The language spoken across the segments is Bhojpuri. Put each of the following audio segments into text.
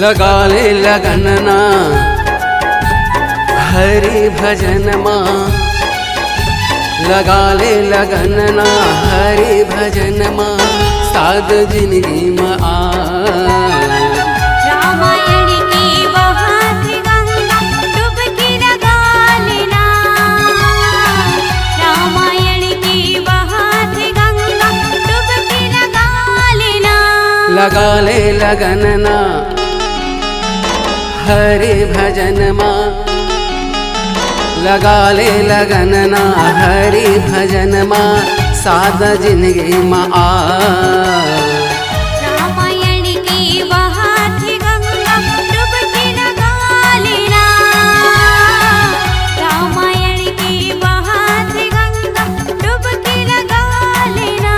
लगा ले लगन ना हरि भजन माँ, लगा ले लगन ना हरि भजन माँ, साध जिंदगी में आ। रामायण की बहात गंगा डुबकी लगा लेना, रामायण की बहात गंगा डुबकी लगा लेना। लगा ले लगन ना हरि भजन माँ, लगा ले लगन ना हरि भजन माँ, साध जिंदगी में आ। रामायण की बहात गंगा डुबकी लगा लेना, रामायण की बहात गंगा डुबकी लगा लेना।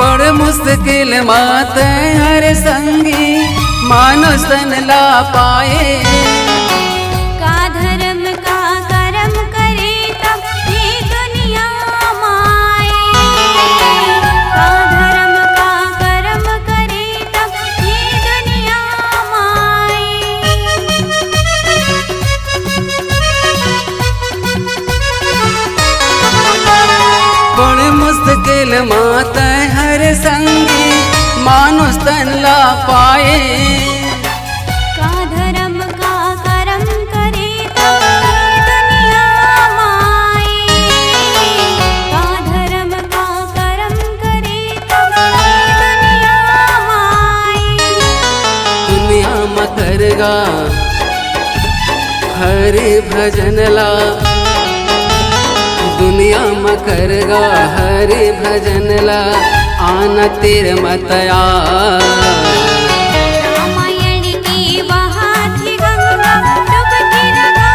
बड़ मुश्किल मात हर संगी मानुष तन ला पाए, का धर्म का कर्म करे तब ये दुनिया माए, का धर्म का कर्म करे तब ये दुनिया माए। बड़ मुश्किल मात हर संगी मानुष तन ला पाए, का धर्म का कर्म करे तब ये दुनिया माए, का धर्म का कर्म करे तब ये दुनिया माए। दुनिया में करगा हरि भजन ला, दुनिया में करगा हरि भजन ला, आना तेरे मतया। रामायण की बहात गंगा डुबकी लगा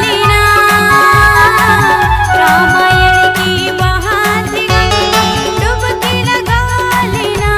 लेना, रामायण की बहात गंगा डुबकी लगा लेना।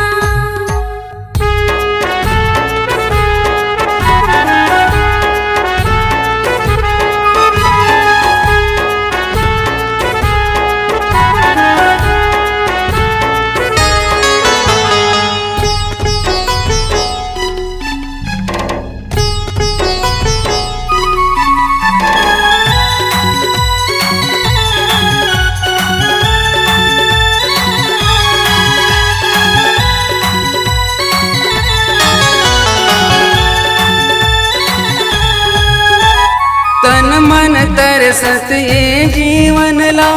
तन मन तरसत ये जीवन ला,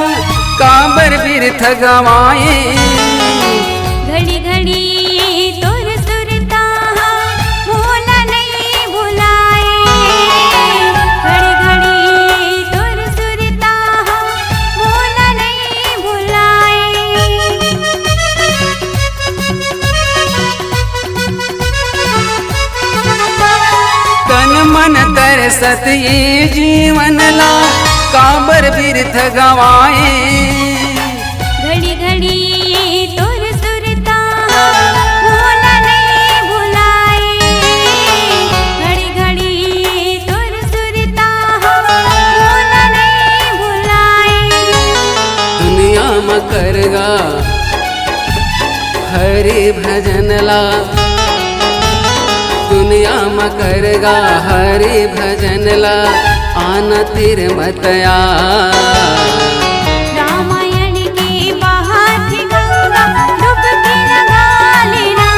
काबर बिरथ गवाए। घड़ी घड़ी तुर सुरता भूला नहीं भुलाए, घड़ी घड़ी तुर सुरता भूला नहीं भुलाए। तन मन तरसत ये जीवन ला, काबर बिरथ गवाए। घड़ी घड़ी तुर सुरता भूला नहीं भुलाए, घड़ी घड़ी तुर सुरता भूला नहीं भुलाए। दुनिया में करगा हरि भजन ला, दुनिया में करगा हरि भजन ला, आना तेरे मतया। रामायण की बहात गंगा डुबकी लगा लेना,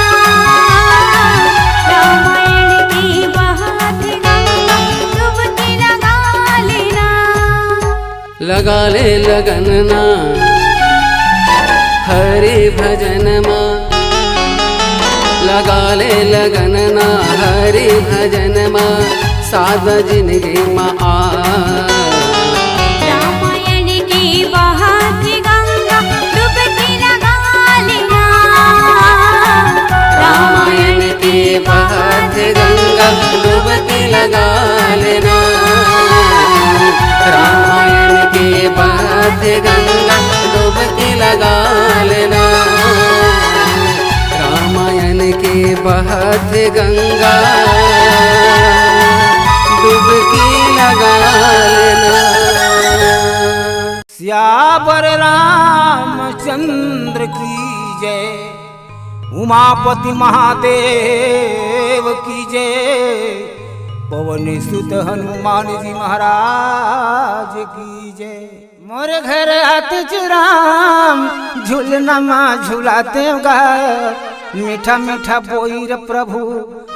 रामायण की बहात गंगा डुबकी लगा लेना। लगा ले लगन ना हरि भजन माँ, लगा ले लगन ना हरि भजन माँ, साध जिंदगी में आ। रामायण की बहात गंगा डुबकी बहत गंगा डुबकी लगा लेना। सियावर रामचंद्र की जय, उमापति महादेव की जय, पवन सुत हनुमान जी महाराज की जय। मोर घर हाथी राम झूलना माँ झूलाते गा, मीठा मीठा बोईर प्रभु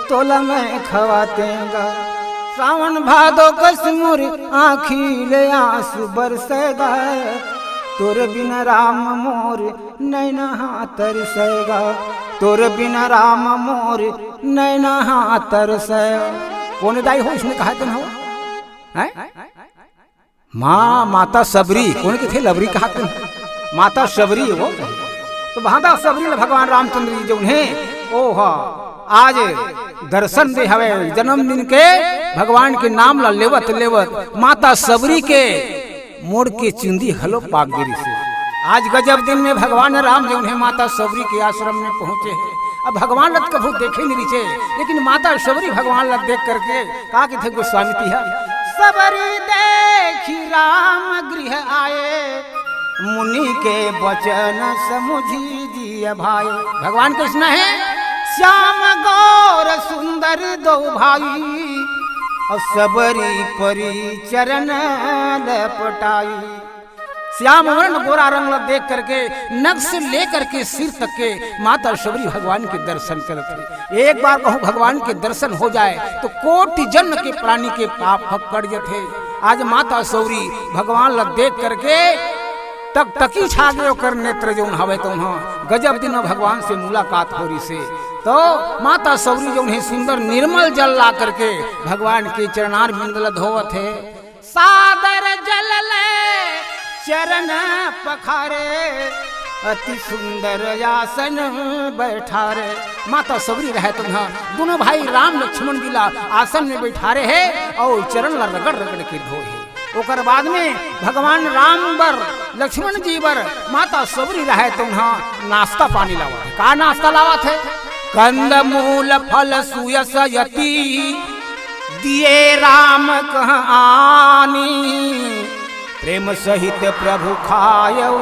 तोला में खवाते गा। सावन भादो कसमुर आँखी ले आंसू बरसेगा, तोर बिना राम मोर नैना तरसेगा, तोर बिना राम मोर नैना तरसेगा। कौन दाई हो इसने कहा तुम हो? माँ माता सबरी कौन के थे? लबरी कहा तुम माता सबरी वो तो माता सबरी भगवान रामचंद्र जी जो उन्हें ओह आज दर्शन दे हवे जन्मदिन के भगवान के नाम ला लेवत लेवत माता सबरी के मोड़ के चिंदी हलो पागगिरी से। आज गजब दिन में भगवान राम जो उन्हें माता सबरी के आश्रम में पहुंचे हैं। अब भगवान लत कभू देखे नहीं नीचे, लेकिन माता सबरी भगवान लत देख करके कहा कि थे गोस्वामी तिहा सबरी देखी राम गृह आए, मुनि के वचन समुझी दिए भाई। भगवान कृष्ण है श्याम गौर सुंदर दो भाई, और सबरी परी चरण लपटाई। श्याम वर्ण गोरा रंग देख करके नख से लेकर के सिर तक के माता सबरी भगवान के दर्शन करते। एक बार कहूँ भगवान के दर्शन हो जाए तो कोटि जन्म के प्राणी के पाप कट जाते। आज माता सबरी भगवान ला देख करके तक तकी छा गए कर नेत्र जो हवे तो गजब दिन भगवान से मुलाकात हो रही से। तो माता सबरी जो उन्हें सुंदर निर्मल जल ला करके भगवान के चरणार बिंदल धोवत है। सादर जल ले चरण पखारे, अति सुंदर आसन बैठारे। माता सबरी रहे तुम्हां दोनों भाई राम लक्ष्मण जी ला आसन में बैठारे है और चरण ला रगड़ रगड़ के धोए। ओकर बाद में भगवान राम बर लक्ष्मण जी बर माता सबरी रहे तुम्हां नाश्ता पानी लावा। का नाश्ता लावत है? कंद मूल फल सुयस यति दिए राम कहानी, प्रेम सहित प्रभु खायो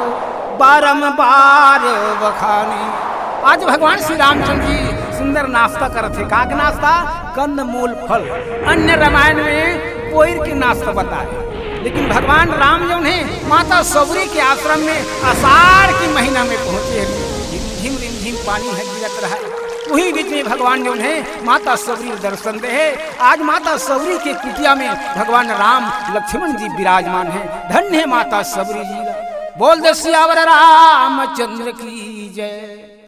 बारंबार बखानी। आज भगवान श्री रामचंद्र जी सुंदर नाश्ता करते थे। का नाश्ता? कंद मूल फल। अन्य रामायण में पोईर के नाश्ता बताए, लेकिन भगवान राम जो है माता सबरी के आश्रम में आषाढ़ के महीना में पहुंचे। रिमझिम रिमझिम पानी है गिरत रहा है, वही बीच में भगवान जो है माता सबरी दर्शन दे है। आज माता सबरी के कुटिया में भगवान राम लक्ष्मण जी विराजमान है। धन्य है माता सबरी जी। बोल दे सियावर रामचंद्र की जय।